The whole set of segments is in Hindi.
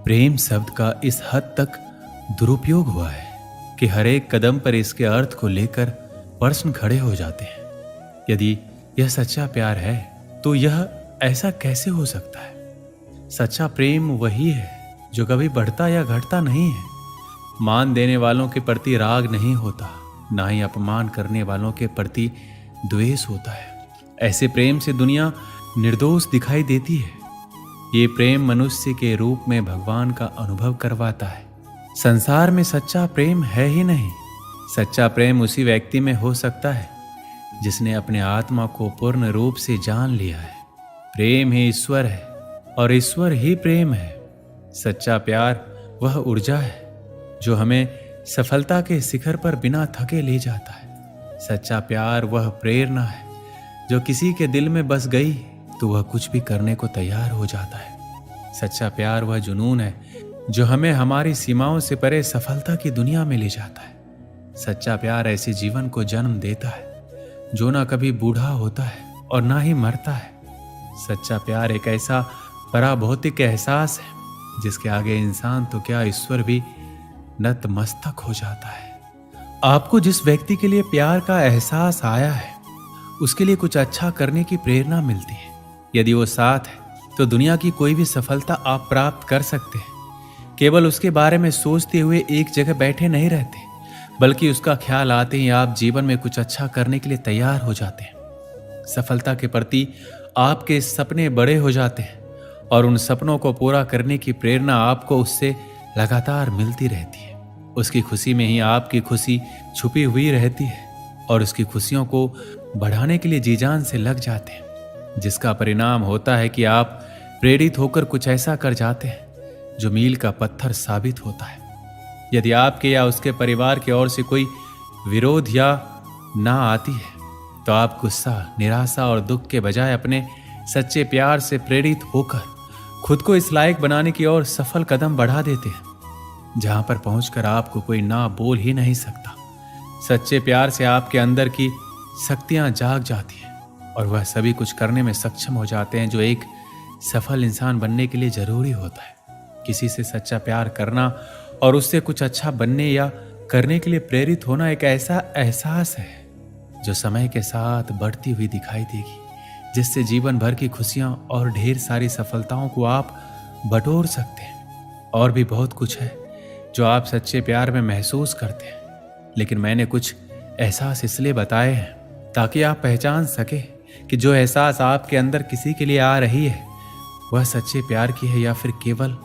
प्रेम शब्द का इस हद तक दुरुपयोग हुआ है कि हर एक कदम पर इसके अर्थ को लेकर प्रश्न खड़े हो जाते हैं। यदि यह सच्चा प्यार है तो यह ऐसा कैसे हो सकता है? सच्चा प्रेम वही है जो कभी बढ़ता या घटता नहीं है। मान देने वालों के प्रति राग नहीं होता, ना ही अपमान करने वालों के प्रति द्वेष होता है। ऐसे प्रेम से दुनिया निर्दोष दिखाई देती है। ये प्रेम मनुष्य के रूप में भगवान का अनुभव करवाता है। संसार में सच्चा प्रेम है ही नहीं। सच्चा प्रेम उसी व्यक्ति में हो सकता है जिसने अपने आत्मा को पूर्ण रूप से जान लिया है। प्रेम ही ईश्वर है और ईश्वर ही प्रेम है। सच्चा प्यार वह ऊर्जा है जो हमें सफलता के शिखर पर बिना थके ले जाता है। सच्चा प्यार वह प्रेरणा है जो किसी के दिल में बस गई तो वह कुछ भी करने को तैयार हो जाता है। सच्चा प्यार वह जुनून है जो हमें हमारी सीमाओं से परे सफलता की दुनिया में ले जाता है। सच्चा प्यार ऐसे जीवन को जन्म देता है जो ना कभी बूढ़ा होता है और ना ही मरता है। सच्चा प्यार एक ऐसा पराभौतिक एहसास है जिसके आगे इंसान तो क्या ईश्वर भी नतमस्तक हो जाता है। आपको जिस व्यक्ति के लिए प्यार का एहसास आया है उसके लिए कुछ अच्छा करने की प्रेरणा मिलती है। यदि वो साथ है तो दुनिया की कोई भी सफलता आप प्राप्त कर सकते हैं। केवल उसके बारे में सोचते हुए एक जगह बैठे नहीं रहते, बल्कि उसका ख्याल आते ही आप जीवन में कुछ अच्छा करने के लिए तैयार हो जाते हैं। सफलता के प्रति आपके सपने बड़े हो जाते हैं और उन सपनों को पूरा करने की प्रेरणा आपको उससे लगातार मिलती रहती है। उसकी खुशी में ही आपकी खुशी छुपी हुई रहती है और उसकी खुशियों को बढ़ाने के लिए जी जान से लग जाते हैं, जिसका परिणाम होता है कि आप प्रेरित होकर कुछ ऐसा कर जाते हैं जो मील का पत्थर साबित होता है। यदि आपके या उसके परिवार की ओर से कोई विरोध या ना आती है तो आप गुस्सा, निराशा और दुख के बजाय अपने सच्चे प्यार से प्रेरित होकर खुद को इस लायक बनाने की ओर सफल कदम बढ़ा देते हैं जहां पर पहुंचकर आपको कोई ना बोल ही नहीं सकता। सच्चे प्यार से आपके अंदर की शक्तियां जाग जाती हैं और वह सभी कुछ करने में सक्षम हो जाते हैं जो एक सफल इंसान बनने के लिए जरूरी होता है। किसी से सच्चा प्यार करना और उससे कुछ अच्छा बनने या करने के लिए प्रेरित होना एक ऐसा एहसास है जो समय के साथ बढ़ती हुई दिखाई देगी, जिससे जीवन भर की खुशियां और ढेर सारी सफलताओं को आप बटोर सकते हैं। और भी बहुत कुछ है जो आप सच्चे प्यार में महसूस करते हैं, लेकिन मैंने कुछ एहसास इसलिए बताए हैं ताकि आप पहचान सके कि जो एहसास आपके अंदर किसी के लिए आ रही है वह सच्चे प्यार की है या फिर केवल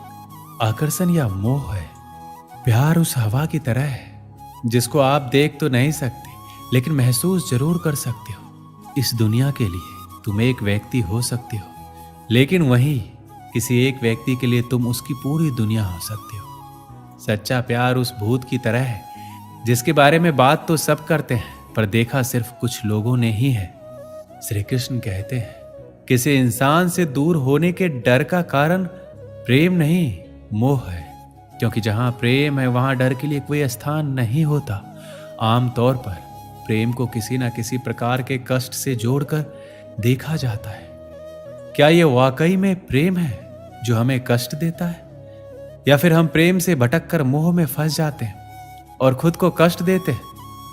आकर्षण या मोह है। प्यार उस हवा की तरह है जिसको आप देख तो नहीं सकते लेकिन महसूस जरूर कर सकते हो। इस दुनिया के लिए तुम एक व्यक्ति हो सकते हो, लेकिन वहीं किसी एक व्यक्ति के लिए तुम उसकी पूरी दुनिया हो सकते हो। सच्चा प्यार उस भूत की तरह है जिसके बारे में बात तो सब करते हैं पर देखा सिर्फ कुछ लोगों ने ही है। श्री कृष्ण कहते हैं, किसी इंसान से दूर होने के डर का कारण प्रेम नहीं मोह है, क्योंकि जहां प्रेम है वहां डर के लिए कोई स्थान नहीं होता। आमतौर पर प्रेम को किसी न किसी प्रकार के कष्ट से जोड़कर देखा जाता है। क्या यह वाकई में प्रेम है जो हमें कष्ट देता है, या फिर हम प्रेम से भटककर मोह में फंस जाते हैं और खुद को कष्ट देते हैं?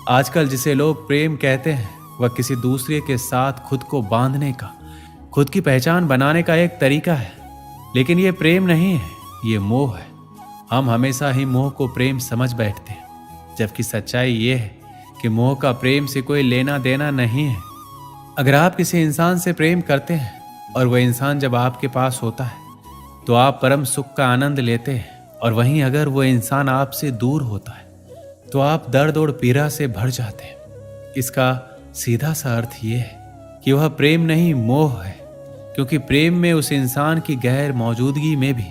आजकल जिसे लोग प्रेम कहते हैं वह किसी दूसरे के साथ खुद को बांधने का, खुद की पहचान बनाने का एक तरीका है, लेकिन यह प्रेम नहीं है, ये मोह है। हम हमेशा ही मोह को प्रेम समझ बैठते हैं, जबकि सच्चाई ये है कि मोह का प्रेम से कोई लेना देना नहीं है। अगर आप किसी इंसान से प्रेम करते हैं और वह इंसान जब आपके पास होता है तो आप परम सुख का आनंद लेते हैं, और वहीं अगर वह इंसान आपसे दूर होता है तो आप दर्द और पीड़ा से भर जाते हैं। इसका सीधा सा अर्थ यह है कि वह प्रेम नहीं मोह है, क्योंकि प्रेम में उस इंसान की गैर मौजूदगी में भी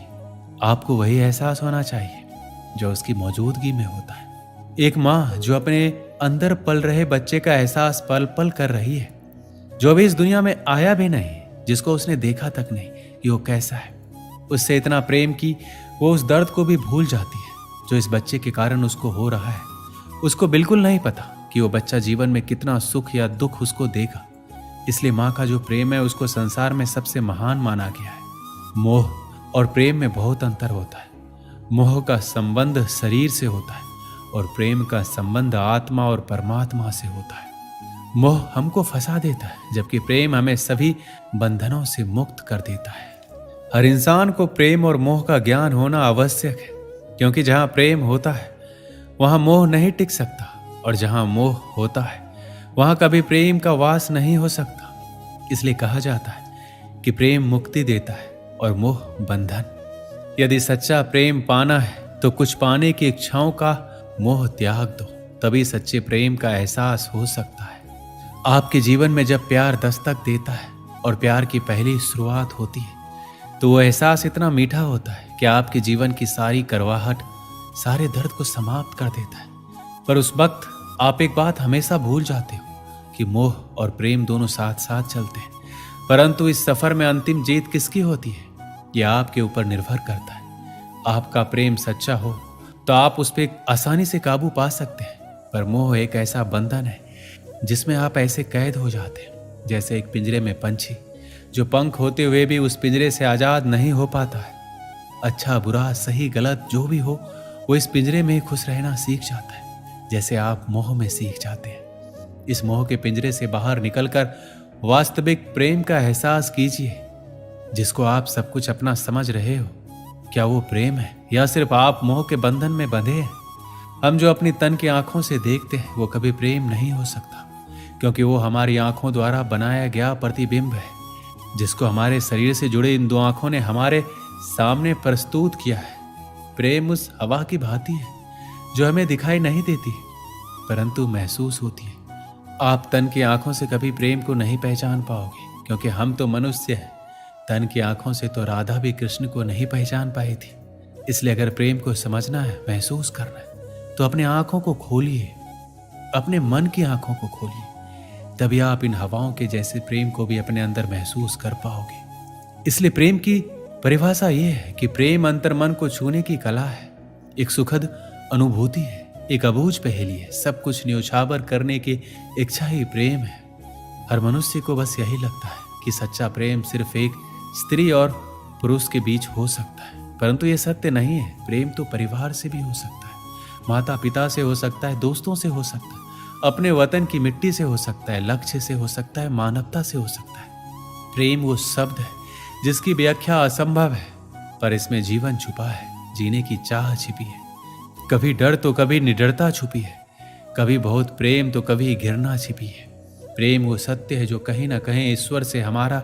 आपको वही एहसास होना चाहिए जो उसकी मौजूदगी में होता है। एक माँ जो अपने अंदर पल रहे बच्चे का एहसास पल पल कर रही है, जो अभी इस दुनिया में आया भी नहीं, जिसको उसने देखा तक नहीं कि वो कैसा है, उससे इतना प्रेम कि वो उस दर्द को भी भूल जाती है जो इस बच्चे के कारण उसको हो रहा है। उसको बिल्कुल नहीं पता कि वो बच्चा जीवन में कितना सुख या दुख उसको देगा। इसलिए माँ का जो प्रेम है उसको संसार में सबसे महान माना गया है। मोह और प्रेम में बहुत अंतर होता है। मोह का संबंध शरीर से होता है और प्रेम का संबंध आत्मा और परमात्मा से होता है। मोह हमको फंसा देता है, जबकि प्रेम हमें सभी बंधनों से मुक्त कर देता है। हर इंसान को प्रेम और मोह का ज्ञान होना आवश्यक है, क्योंकि जहां प्रेम होता है वहां मोह नहीं टिक सकता, और जहां मोह होता है वहां कभी प्रेम का वास नहीं हो सकता। इसलिए कहा जाता है कि प्रेम मुक्ति देता है और मोह बंधन। यदि सच्चा प्रेम पाना है तो कुछ पाने की इच्छाओं का मोह त्याग दो, तभी सच्चे प्रेम का एहसास हो सकता है। आपके जीवन में जब प्यार दस्तक देता है और प्यार की पहली शुरुआत होती है तो वो एहसास इतना मीठा होता है कि आपके जीवन की सारी करवाहट, सारे दर्द को समाप्त कर देता है। पर उस वक्त आप एक बात हमेशा भूल जाते हो कि मोह और प्रेम दोनों साथ साथ चलते हैं, परंतु इस सफर में अंतिम जीत किसकी होती है यह आपके ऊपर निर्भर करता है। आपका प्रेम सच्चा हो तो आप उस पर आसानी से काबू पा सकते हैं, पर मोह एक ऐसा बंधन है जिसमें आप ऐसे कैद हो जाते हैं जैसे एक पिंजरे में पंछी जो पंख होते हुए भी उस पिंजरे से आजाद नहीं हो पाता है। अच्छा बुरा सही गलत जो भी हो वो इस पिंजरे में ही खुश रहना सीख जाता है, जैसे आप मोह में सीख जाते हैं। इस मोह के पिंजरे से बाहर निकलकर वास्तविक प्रेम का एहसास कीजिए, जिसको आप सब कुछ अपना समझ रहे हो। क्या वो प्रेम है या सिर्फ आप मोह के बंधन में बंधे हैं? हम जो अपनी तन की आंखों से देखते हैं वो कभी प्रेम नहीं हो सकता, क्योंकि वो हमारी आंखों द्वारा बनाया गया प्रतिबिंब है, जिसको हमारे शरीर से जुड़े इन दो आंखों ने हमारे सामने प्रस्तुत किया है। प्रेम उस हवा की भांति है जो हमें दिखाई नहीं देती परंतु महसूस होती है। आप तन की आंखों से कभी प्रेम को नहीं पहचान पाओगे, क्योंकि हम तो मनुष्य हैं। तन की आंखों से तो राधा भी कृष्ण को नहीं पहचान पाई थी। इसलिए अगर प्रेम को समझना है, महसूस करना है, तो अपने आंखों को खोलिए, अपने मन की आंखों को खोलिए, तभी आप इन हवाओं के जैसे प्रेम को भी अपने अंदर महसूस कर पाओगे। इसलिए प्रेम की परिभाषा यह है कि प्रेम अंतर मन को छूने की कला है, एक सुखद अनुभूति है, एक अबूझ पहेली है, सब कुछ न्योछावर करने की इच्छा ही प्रेम है। हर मनुष्य को बस यही लगता है कि सच्चा प्रेम सिर्फ एक स्त्री और पुरुष के बीच हो सकता है, परंतु यह सत्य नहीं है। प्रेम तो परिवार से भी हो सकता है, माता पिता से हो सकता है, दोस्तों से हो सकता है, अपने वतन की मिट्टी से हो सकता है, लक्ष्य से हो सकता है, मानवता से हो सकता है। प्रेम वो शब्द है जिसकी व्याख्या असंभव है, पर इसमें जीवन छुपा है, जीने की चाह छिपी है। कभी डर तो कभी निडरता छुपी है, कभी बहुत प्रेम तो कभी घृणा छिपी है। प्रेम वो सत्य है जो कहीं ना कहीं ईश्वर से हमारा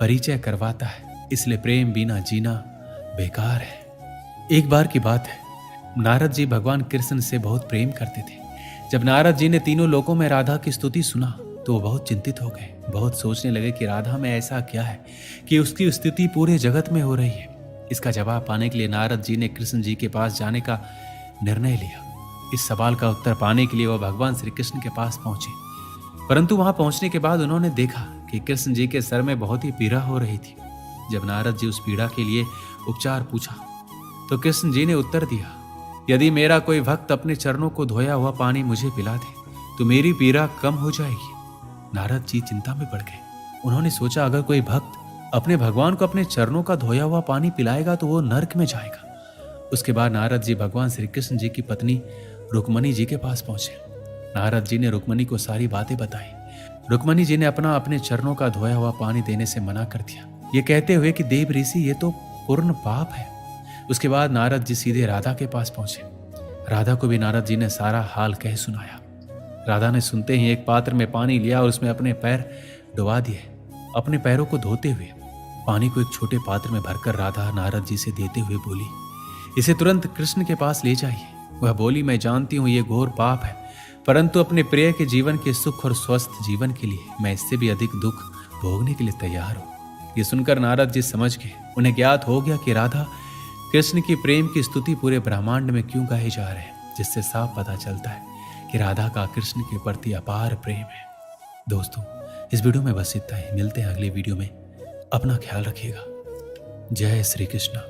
परिचय करवाता है, इसलिए प्रेम बिना जीना बेकार है। एक बार की बात है, नारद जी भगवान कृष्ण से बहुत प्रेम करते थे। जब नारद जी ने तीनों लोकों में राधा की स्तुति सुना तो वो बहुत चिंतित हो गए, बहुत सोचने लगे कि राधा में ऐसा क्या है कि उसकी स्तुति पूरे जगत में हो रही है। इसका जवाब पाने के लिए नारद जी ने कृष्ण जी के पास जाने का निर्णय लिया। इस सवाल का उत्तर पाने के लिए वह भगवान श्री कृष्ण के पास पहुंचे, परंतु वहां पहुंचने के बाद उन्होंने देखा कि कृष्ण जी के सर में बहुत ही पीड़ा हो रही थी। जब नारद जी उस पीड़ा के लिए उपचार पूछा तो कृष्ण जी ने उत्तर दिया, यदि मेरा कोई भक्त अपने चरणों को धोया हुआ पानी मुझे पिला दे तो मेरी पीड़ा कम हो जाएगी। नारद जी चिंता में पड़ गए। उन्होंने सोचा, अगर कोई भक्त अपने भगवान को अपने चरणों का धोया हुआ पानी पिलाएगा तो वो नरक में जाएगा। उसके बाद नारद जी भगवान श्री कृष्ण जी की पत्नी रुक्मणी जी के पास पहुंचे। नारद जी ने रुक्मणी को सारी बातें बताई। रुक्मणी जी ने अपने चरणों का धोया हुआ पानी देने से मना कर दिया, ये कहते हुए कि देव ऋषि ये तो पूर्ण पाप है। उसके बाद नारद जी सीधे राधा के पास पहुंचे। राधा को भी नारद जी ने सारा हाल कह सुनाया। राधा ने सुनते ही एक पात्र में पानी लिया और उसमें अपने पैर डुबा दिए। अपने पैरों को धोते हुए पानी को एक छोटे पात्र में भरकर राधा नारद जी से देते हुए बोली, इसे तुरंत कृष्ण के पास ले जाइए। वह बोली, मैं जानती हूं ये घोर पाप है, परंतु अपने प्रिय के जीवन के सुख और स्वस्थ जीवन के लिए मैं इससे भी अधिक दुख भोगने के लिए तैयार हूं। ये सुनकर नारद जी समझ गए। उन्हें ज्ञात हो गया कि राधा कृष्ण की प्रेम की स्तुति पूरे ब्रह्मांड में क्यों गाए जा रहे हैं, जिससे साफ पता चलता है कि राधा का कृष्ण के प्रति अपार प्रेम है। दोस्तों, इस वीडियो में बस इतना ही। मिलते हैं अगले वीडियो में। अपना ख्याल रखिएगा। जय श्री कृष्ण।